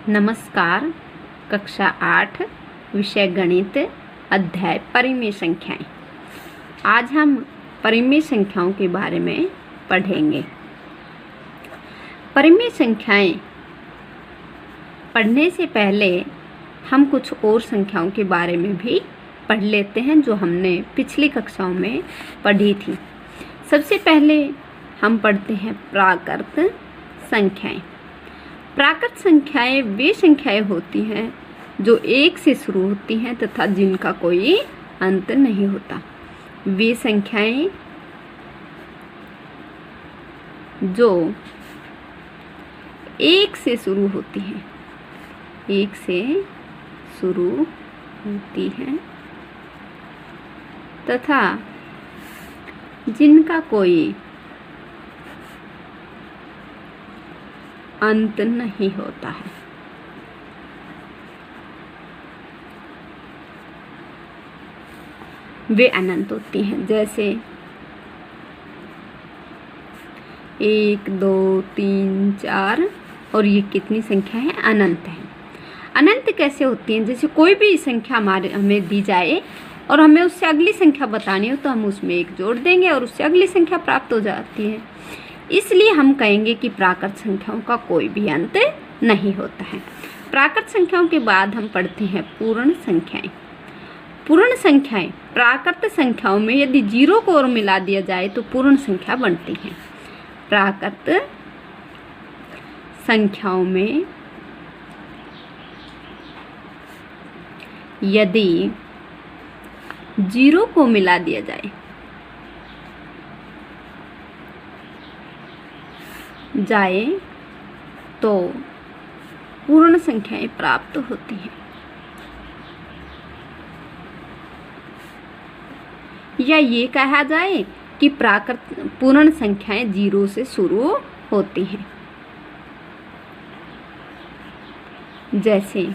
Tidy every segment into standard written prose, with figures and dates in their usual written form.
नमस्कार। कक्षा 8 विषय गणित अध्याय परिमेय संख्याएं। आज हम परिमेय संख्याओं के बारे में पढ़ेंगे। परिमेय संख्याएं पढ़ने से पहले हम कुछ और संख्याओं के बारे में भी पढ़ लेते हैं जो हमने पिछली कक्षाओं में पढ़ी थी। सबसे पहले हम पढ़ते हैं प्राकृत संख्याएं। प्राकृत संख्याएं वे संख्याएं होती हैं जो 1 से शुरू होती हैं तथा जिनका कोई अंत नहीं होता। वे संख्याएं जो 1 से शुरू होती हैं, 1 से शुरू होती हैं तथा जिनका कोई अंत नहीं होता है। वे अनंत होती हैं, जैसे 1, 2, 3, 4 और ये कितनी संख्या है? अनंत है। अनंत कैसे होती हैं? जैसे कोई भी संख्या हमें दी जाए और हमें उससे अगली संख्या बतानी हो तो हम उसमें 1 जोड़ देंगे और उससे अगली संख्या प्राप्त हो जाती है। इसलिए हम कहेंगे कि प्राकृत संख्याओं का कोई भी अंत नहीं होता है। प्राकृत संख्याओं के बाद हम पढ़ते हैं पूर्ण संख्याएं। पूर्ण संख्याएं प्राकृत संख्याओं में यदि 0 को और मिला दिया जाए तो पूर्ण संख्या बनती हैं। प्राकृत संख्याओं में यदि 0 को मिला दिया जाए तो पूर्ण संख्याएं प्राप्त होती हैं। या ये कहा जाए कि प्राकृत पूर्ण संख्याएं 0 से शुरू होती हैं। जैसे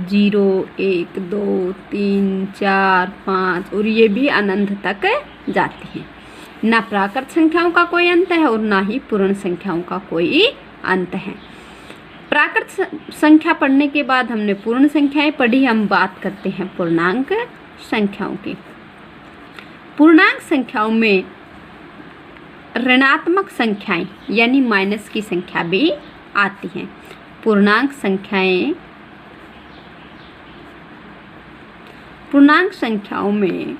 0, 1, 2, 3, 4, 5 और ये भी अनंत तक जाती हैं। ना प्राकृत संख्याओं का कोई अंत है और ना ही पूर्ण संख्याओं का कोई अंत है। प्राकृत संख्या पढ़ने के बाद हमने पूर्ण संख्याएं पढ़ी। हम बात करते हैं पूर्णांक संख्याओं की। पूर्णांक संख्याओं में ऋणात्मक संख्याएं यानी माइनस की संख्या भी आती हैं। पूर्णांक संख्याओं में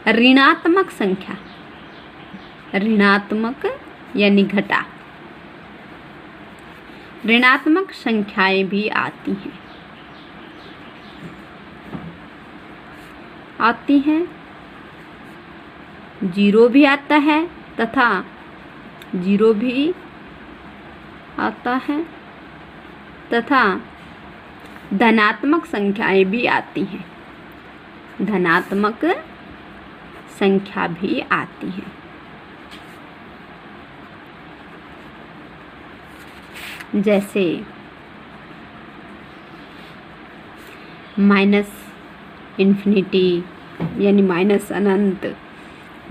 ऋणात्मक संख्या, ऋणात्मक यानी घटा, ऋणात्मक संख्याएं भी आती हैं। 0 भी आता है तथा 0 भी आता है तथा धनात्मक संख्याएं भी आती हैं। धनात्मक संख्या भी आती हैं। जैसे माइनस इन्फिनिटी यानी माइनस अनंत,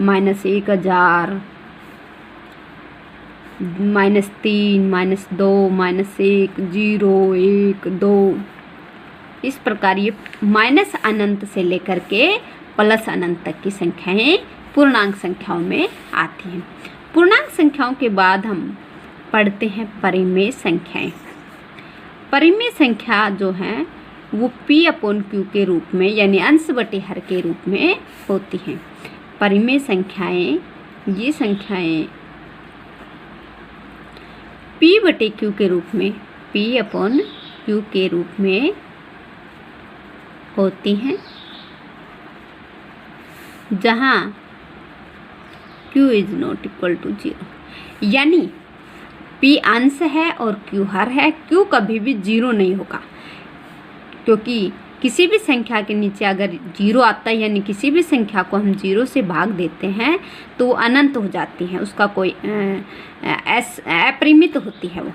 -1000, -3, -2, -1, 0, 1, 2। इस प्रकार ये माइनस अनंत से लेकर के प्लस अनंत तक की संख्याएं पूर्णांक संख्याओं में आती हैं। पूर्णांक संख्याओं के बाद हम पढ़ते हैं परिमेय संख्याएं। परिमेय संख्या जो है वो P/Q के रूप में यानी अंश बटे हर के रूप में होती हैं। परिमेय संख्याएं, ये संख्याएं P/Q के रूप में, P/Q के रूप में होती हैं, जहां Q ≠ 0 यानी P अंश है और Q हर है। Q कभी भी 0 नहीं होगा, क्योंकि किसी भी संख्या के नीचे अगर 0 आता है यानी किसी भी संख्या को हम 0 से भाग देते हैं तो वो अनंत हो जाती है। उसका कोई अपरिमित होती है वो।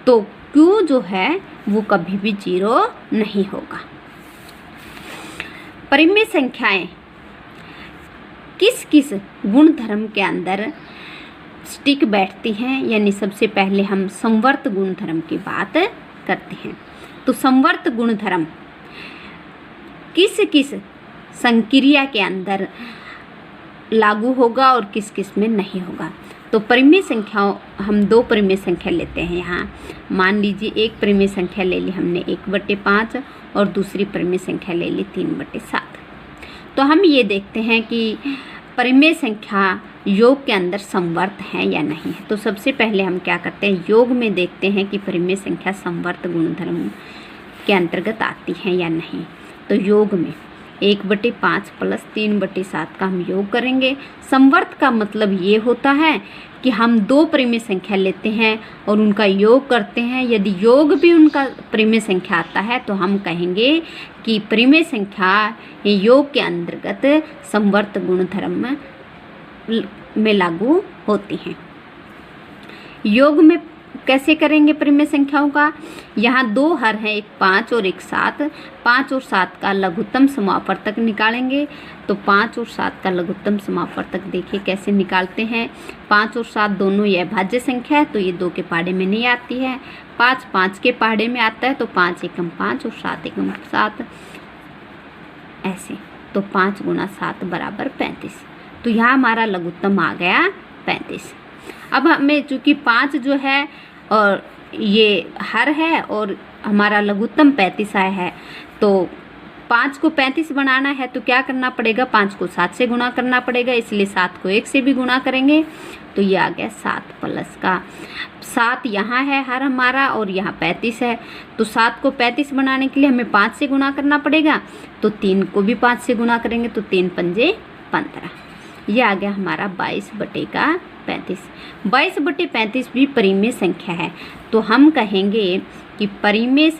तो Q जो है वो कभी भी 0 नहीं होगा। परिमेय संख्याएं किस किस गुण धर्म के अंदर स्टिक बैठती हैं, यानी सबसे पहले हम संवर्त गुणधर्म की बात करते हैं। तो संवर्त गुणधर्म किस किस संक्रिया के अंदर लागू होगा और किस किस में नहीं होगा। तो परिमेय संख्याओं, हम दो परिमेय संख्या लेते हैं यहाँ। मान लीजिए एक परिमेय संख्या ले ली हमने 1/5 और दूसरी परिमेय संख्या ले ली 3/7। तो हम ये देखते हैं कि परिमेय संख्या योग के अंदर संवर्त है या नहीं है। तो सबसे पहले हम क्या करते हैं, योग में देखते हैं कि परिमेय संख्या संवर्त गुणधर्म के अंतर्गत आती है या नहीं। तो योग में 1/5 + 3/7 का हम योग करेंगे। संवर्त का मतलब ये होता है कि हम दो परिमेय संख्या लेते हैं और उनका योग करते हैं। यदि योग भी उनका परिमेय संख्या आता है तो हम कहेंगे कि परिमेय संख्या योग के अंतर्गत संवर्त गुणधर्म में लागू होती हैं। योग में कैसे करेंगे परिमेय संख्याओं का, यहाँ दो हर हैं, एक 5 और एक 7। 5 और 7 का लघुत्तम समापवर्तक निकालेंगे। तो 5 और 7 का लघुत्तम समापवर्तक देखिए कैसे निकालते हैं। 5 और 7 दोनों ये अभाज्य संख्या है, तो ये 2 के पहाड़े में नहीं आती है। 5 5 के पहाड़े में आता है, तो 5 एकम 5 और 7 एकम 7 ऐसे। तो 5 × 7 = 35। तो यहाँ हमारा लघुत्तम आ गया 35। अब हमें चूँकि 5 जो है और ये हर है और हमारा लघुत्तम 35 आया है, तो 5 को 35 बनाना है तो क्या करना पड़ेगा, 5 को 7 से गुणा करना पड़ेगा, इसलिए 7 को 1 से भी गुणा करेंगे। तो ये आ गया 7 प्लस का 7 यहाँ है हर हमारा और यहाँ 35 है। तो 7 को 35 बनाने के लिए हमें 5 से गुणा करना पड़ेगा, तो 3 को भी 5 से गुणा करेंगे, तो 3 पंजे 15। ये आ गया हमारा 22/35। 22/35 भी परिमेय संख्या है। तो हम कहेंगे कि परिमेय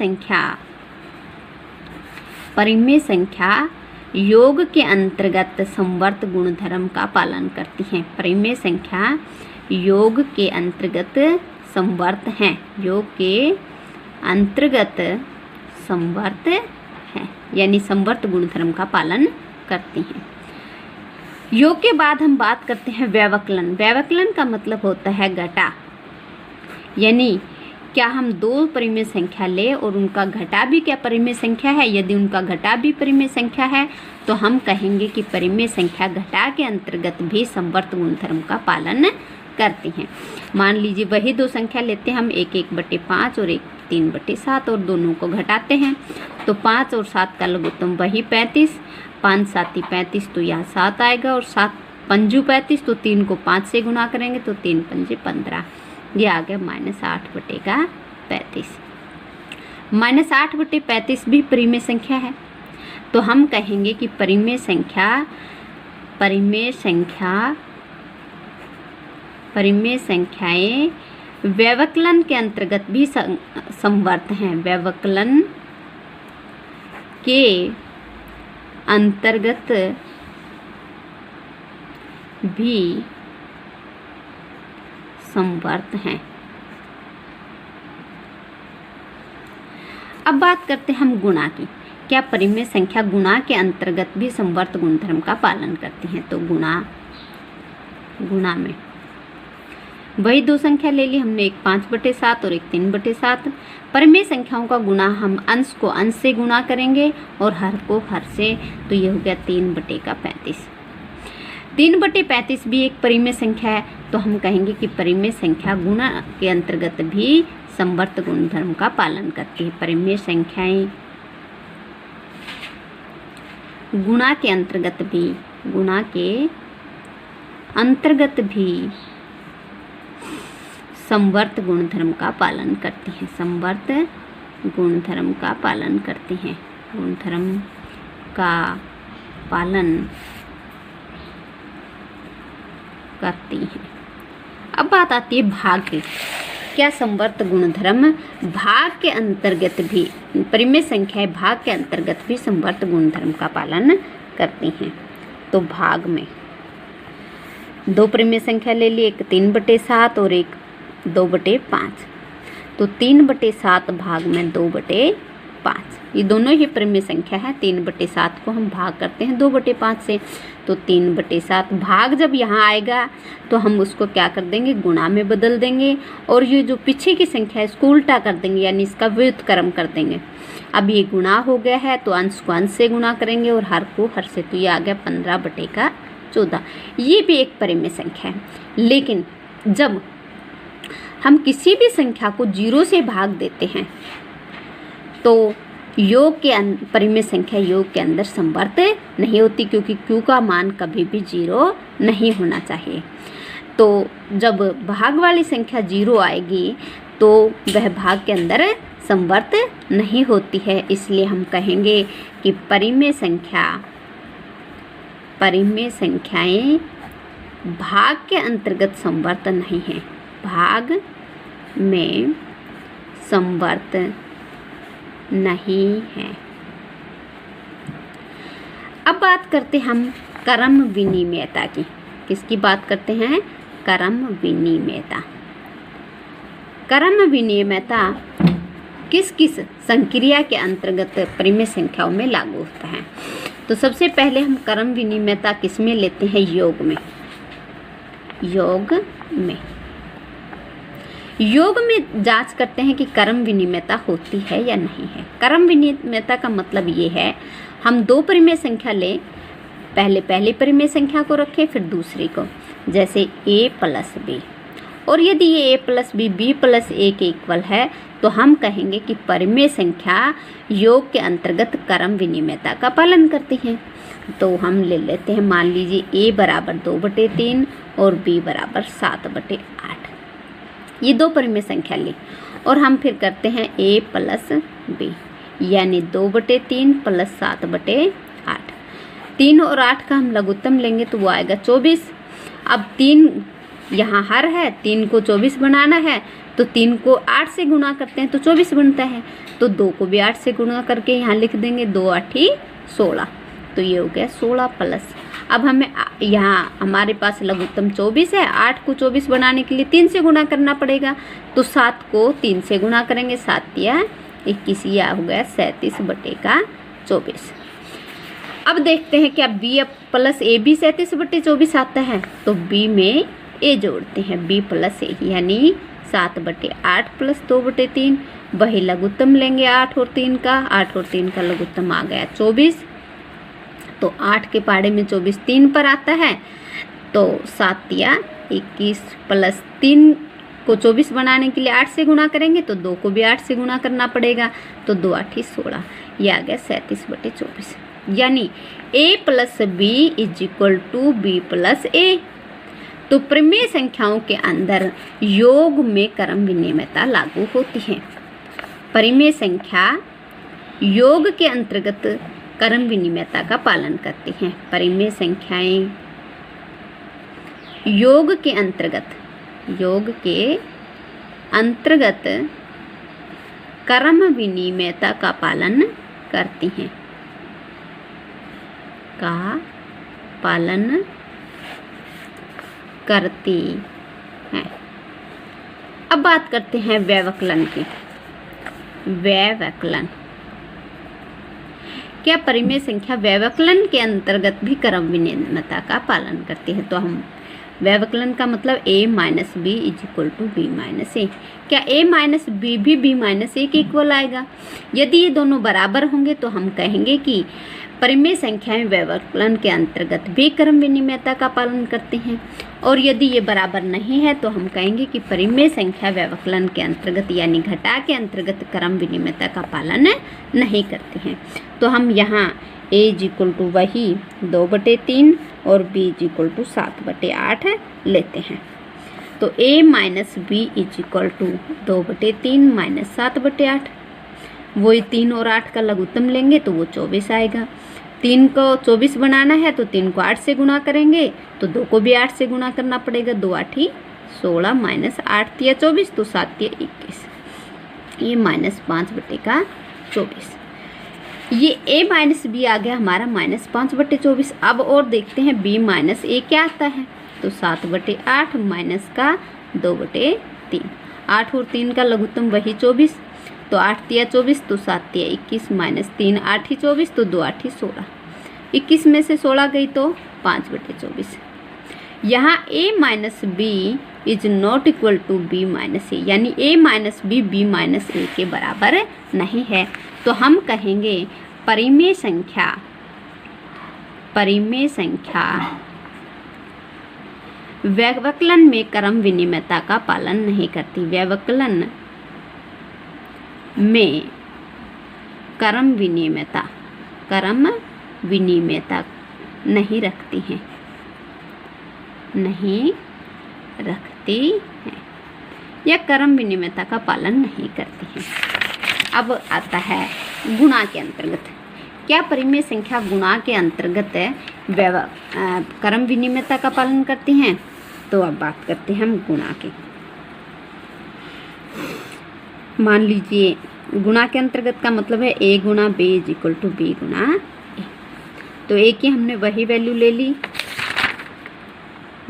संख्या योग के अंतर्गत संवर्त गुणधर्म का पालन करती हैं। परिमेय संख्या योग के अंतर्गत संवर्त हैं, योग के अंतर्गत संवर्त है, यानी संवर्त गुणधर्म का पालन करती हैं। योग के बाद हम बात करते हैं व्यवकलन। व्यवकलन का मतलब होता है घटा, यानी क्या हम दो परिमेय संख्या ले और उनका घटा भी क्या परिमेय संख्या है। यदि उनका घटा भी परिमेय संख्या है तो हम कहेंगे कि परिमेय संख्या घटा के अंतर्गत भी संवर्त गुणधर्म का पालन करती हैं। मान लीजिए वही दो संख्या लेते हैं हम, एक 1/5 और एक 3/7 और दोनों को घटाते हैं। तो 5 और 7 का लघुत्तम वही 35, 5 7 35, तो यहाँ 7 आएगा और 7 पंजू 35, तो 3 को 5 से गुणा करेंगे, तो 3 पंजे 15। ये आ गया -8/35। -8/35 भी परिमेय संख्या है। तो हम कहेंगे कि परिमेय संख्याएं व्यवकलन के अंतर्गत भी संवर्त हैं। व्यवकलन के अंतर्गत भी संवर्त हैं। अब बात करते हैं हम गुणा की। क्या परिमेय संख्या गुणा के अंतर्गत भी संवर्त गुणधर्म का पालन करती हैं। तो गुणा में वही दो संख्या ले ली हमने, एक 5/7 और एक 3/7। परिमेय संख्याओं का गुणा हम अंश को अंश से गुणा करेंगे और हर को हर से, तो ये हो गया 3/35। 3/35 भी एक परिमेय संख्या है। तो हम कहेंगे कि परिमेय संख्या गुणा के अंतर्गत भी संवर्त गुणधर्म का पालन करती है। परिमेय संख्याएं गुणा के अंतर्गत भी संवर्त गुणधर्म का पालन करती हैं। संवर्त गुणधर्म का पालन करती हैं। गुणधर्म का पालन करती हैं। अब बात आती है भाग की। क्या संवर्त गुणधर्म भाग के अंतर्गत भी, परिमेय संख्याएं भाग के अंतर्गत भी संवर्त गुणधर्म का पालन करती हैं। तो भाग में दो परिमेय संख्या ले ली, एक 3/7 और एक 2/5। तो 3/7 भाग में 2/5 5। ये दोनों ही परिमेय संख्या है। 3/7 को हम भाग करते हैं 2/5 से, तो 3/7 भाग जब यहाँ आएगा तो हम उसको क्या कर देंगे, गुणा में बदल देंगे, और ये जो पीछे की संख्या है इसको उल्टा कर देंगे, यानी इसका व्युत्क्रम कर देंगे। अब ये गुणा हो गया है तो अंश को अंश से गुणा करेंगे और हर को हर से, तो ये आ गया 15/14। ये भी एक परिमेय संख्या है। लेकिन जब हम किसी भी संख्या को 0 से भाग देते हैं तो योग के परिमेय संख्या योग के अंदर समवर्त नहीं होती, क्योंकि q का मान कभी भी 0 नहीं होना चाहिए। तो जब भाग वाली संख्या 0 आएगी तो वह भाग के अंदर समवर्त नहीं होती है। इसलिए हम कहेंगे कि परिमेय संख्याएं भाग के अंतर्गत समवर्त नहीं है, भाग में समवर्त नहीं है। अब बात करते हम क्रम विनिमयता की। किसकी बात करते हैं, क्रम विनिमयता। क्रम विनिमयता किस किस संक्रिया के अंतर्गत परिमेय संख्याओं में लागू होता है। तो सबसे पहले हम क्रम विनिमयता किस में लेते हैं, योग में। योग में जांच करते हैं कि क्रम विनिमयता होती है या नहीं है। क्रम विनिमयता का मतलब ये है, हम दो परिमेय संख्या लें, पहले पहली परिमेय संख्या को रखें फिर दूसरी को, जैसे a प्लस b, और यदि ये a plus b plus a के इक्वल है तो हम कहेंगे कि परिमेय संख्या योग के अंतर्गत क्रम विनिमयता का पालन करती हैं। तो हम ले लेते हैं, मान लीजिए a बराबर 2/3 और b बराबर 7/8। ये दो परिमेय संख्या ली और हम फिर करते हैं a प्लस b, यानी 2/3 प्लस 7/8। 3 और 8 का हम लघुत्तम लेंगे तो वो आएगा 24। अब 3 यहाँ हर है, 3 को 24 बनाना है तो 3 को 8 से गुणा करते हैं तो 24 बनता है, तो 2 को भी 8 से गुणा करके यहाँ लिख देंगे, 2 8 16, तो ये हो गया 16 प्लस। अब हमें यहाँ हमारे पास लघुत्तम 24 है, 8 को 24 बनाने के लिए 3 से गुणा करना पड़ेगा, तो 7 को 3 से गुणा करेंगे, 7 या 21, या हो गया 37/24। अब देखते हैं क्या b प्लस ए भी 37/24 आता है, तो b में a जोड़ते हैं, b प्लस a, यानी 7/8 प्लस 2/3। वही लघुत्तम लेंगे 8 और 3 का, 8 और 3 का लघुत्तम आ गया 24, तो 8 के पहाड़े में 24 3 पर आता है, तो 7 या 21 प्लस 3 को 24 बनाने के लिए 8 से गुणा करेंगे तो 2 को भी 8 से गुणा करना पड़ेगा, तो 2 8 16, यह आ गया 37/24। यानी a plus b is equal to b plus a। तो परिमेय संख्याओं के अंदर योग में क्रम विनिमयता लागू होती है। परिमेय संख्या योग के अंतर्गत क्रम विनिमयता का पालन करती हैं। परिमेय संख्याएं योग के अंतर्गत क्रम विनिमयता का पालन करती हैं, अब बात करते हैं व्यवकलन की। व्यवकलन, क्या परिमेय संख्या व्यवकलन के अंतर्गत भी क्रम विनिमयता का पालन करती है। तो हम व्यवकलन का मतलब a minus B is equal to B minus A. क्या a माइनस बी भी b माइनस ए के इक्वल आएगा। यदि ये दोनों बराबर होंगे तो हम कहेंगे कि परिमेय संख्याएं व्यवकलन के अंतर्गत भी क्रम विनिमयता का पालन करते हैं, और यदि ये बराबर नहीं है तो हम कहेंगे कि परिमेय संख्या व्यवकलन के अंतर्गत यानी घटा के अंतर्गत क्रम विनिमयता का पालन नहीं करते हैं। तो हम यहाँ a इज इक्वल टू वही 2/3 और b इज इक्वल टू 7/8 लेते हैं। तो a minus B is equal to 2/3 minus 7/8। वही 3 और 8 का लघुत्तम लेंगे तो वो 24 आएगा। 3 को 24 बनाना है तो 3 को 8 से गुणा करेंगे तो 2 को भी 8 से गुणा करना पड़ेगा, 2 8 16 माइनस 8 या 24, तो 7 या 21, ये माइनस 5/24। ये a माइनस बी आ गया हमारा माइनस 5/24। अब और देखते हैं b माइनस ए क्या आता है, तो 7/8 माइनस का 2/3, 8 और 3 का लघुत्तम वही 24, तो 8 तिया 24, तो 7 तिया 21 माइनस 3 8 ही 24, तो 2 8 ही 16। 21 में से 16 गई तो 5/24। यहाँ a minus B is not equal to b minus A, यानी a minus B b minus A के बराबर नहीं है। तो हम कहेंगे परिमेय संख्या व्यवकलन में क्रम विनिमयता का पालन नहीं करती। व्यवकलन में क्रम विनिमयता नहीं रखती हैं, या क्रम विनिमयता का पालन नहीं करती हैं। अब आता है गुणा के अंतर्गत। क्या परिमेय संख्या गुणा के अंतर्गत क्रम विनिमयता का पालन करती हैं? तो अब बात करते हैं हम गुणा के। मान लीजिए गुणा के अंतर्गत का मतलब है a गुणा b is equal to b गुणा a। तो a की हमने वही वैल्यू ले ली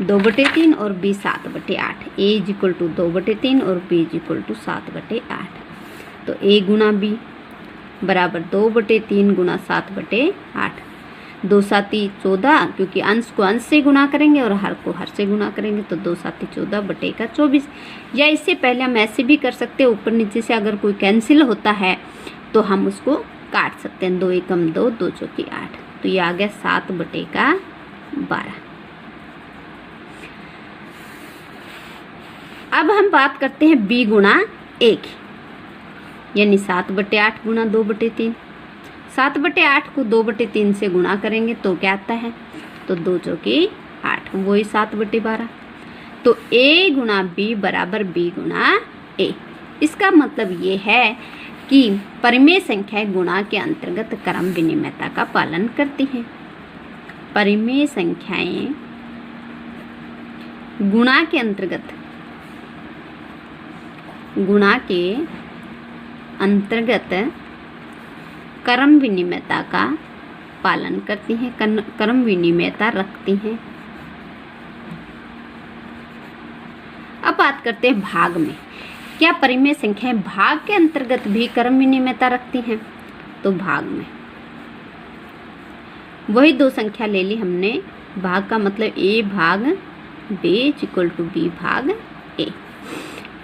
2/3 और b 7/8। a is equal to 2/3 और b इज इक्वल टू 7/8। तो a गुणा b बराबर 2/3 गुणा 7/8। 2 7 14, क्योंकि अंश को अंश से गुणा करेंगे और हर को हर से गुणा करेंगे, तो 2 7 14 बटे का 24। या इससे पहले हम ऐसे भी कर सकते हैं, ऊपर नीचे से अगर कोई कैंसिल होता है तो हम उसको काट सकते हैं। 2 एकम 2, 2 चौकी 8, तो ये आ गया 7 बटे का 12। अब हम बात करते हैं b गुणा a की, यानी 7/8 गुणा 2/3। 7/8 को 2/3 से गुणा करेंगे तो क्या आता है? तो 2 चौकी 8, वही 7/12। तो a गुणा b बराबर b गुणा a। इसका मतलब ये है कि परिमेय संख्याएं गुणा के अंतर्गत क्रम विनिमयता का पालन करती हैं। परिमेय संख्याएं गुणा के अंतर्गत क्रम विनिमयता का पालन करती हैं, क्रम विनिमयता रखती हैं। अब बात करते हैं भाग में। क्या परिमेय संख्याएं भाग के अंतर्गत भी क्रम विनिमयता रखती हैं? तो भाग में वही 2 संख्या ले ली हमने। भाग का मतलब a भाग b is equal to b भाग a।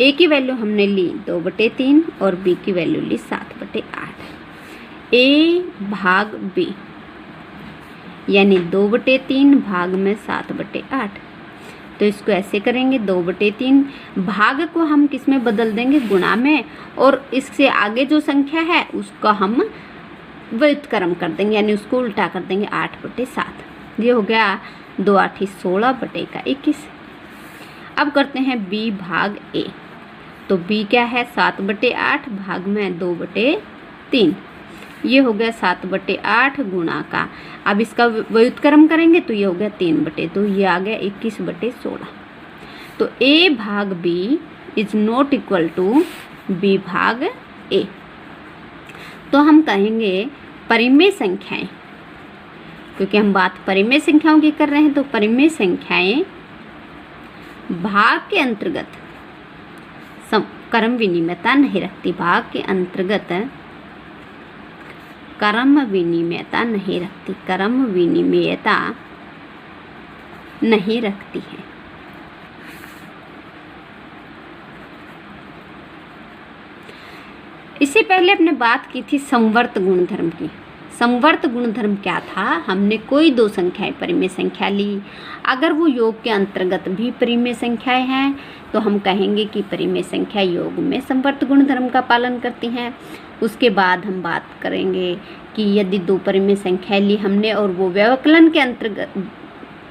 a की वैल्यू हमने ली 2/3 और b की वैल्यू ली 7/8। a भाग b यानी 2/3 भाग में 7/8। तो इसको ऐसे करेंगे, 2/3 भाग को हम किस में बदल देंगे? गुणा में, और इससे आगे जो संख्या है उसका हम व्युत्क्रम कर देंगे, यानी उसको उल्टा कर देंगे 8/7। ये हो गया 2 8 16 बटे का 21। अब करते हैं b भाग a। तो b क्या है? 7/8 भाग में 2/3। ये हो गया 7/8 गुणा का। अब इसका व्युत्क्रम करेंगे तो ये हो गया 3/2, ये आ गया 21/16। तो a भाग b is not equal to b भाग a। तो हम कहेंगे परिमेय संख्याएं, क्योंकि हम बात परिमेय संख्याओं की कर रहे हैं, तो परिमेय संख्याएं भाग के अंतर्गत क्रम विनिमयता नहीं रखती। भाग के अंतर्गत क्रम विनिमयता नहीं रखती, क्रम विनिमयता नहीं रखती है। इससे पहले हमने बात की थी संवर्त गुणधर्म की। संवर्त गुणधर्म क्या था? हमने कोई 2 संख्याएं परिमेय संख्या ली, अगर वो योग के अंतर्गत भी परिमेय संख्याएं हैं तो हम कहेंगे कि परिमेय संख्या योग में संवर्त गुणधर्म का पालन करती हैं। उसके बाद हम बात करेंगे कि यदि 2 परिमेय संख्याएं ली हमने और वो व्यवकलन के अंतर्गत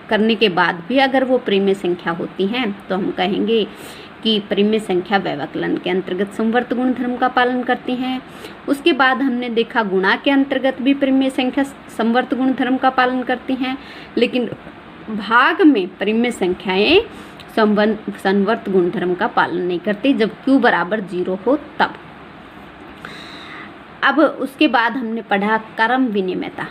करने के बाद भी अगर वो परिमेय संख्या होती हैं तो हम कहेंगे कि परिमेय संख्या व्यवकलन के अंतर्गत संवर्त गुणधर्म का पालन करती हैं। उसके बाद हमने देखा गुणा के अंतर्गत भी परिमेय संख्या संवर्त गुणधर्म का पालन करती हैं, लेकिन भाग में परिमेय संख्याएं संवर्त गुणधर्म का पालन नहीं करती जब q बराबर 0 हो तब। अब उसके बाद हमने पढ़ा क्रम विनिमयता।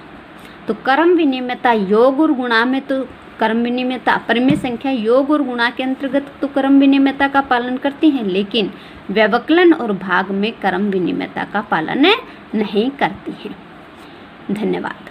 तो क्रम विनिमयता योग और गुणा में तो कर्म विनिमयता। परिमेय संख्या योग और गुणा के अंतर्गत तो कर्म विनिमयता का पालन करती हैं, लेकिन व्यवकलन और भाग में कर्म विनिमयता का पालन नहीं करती हैं। धन्यवाद।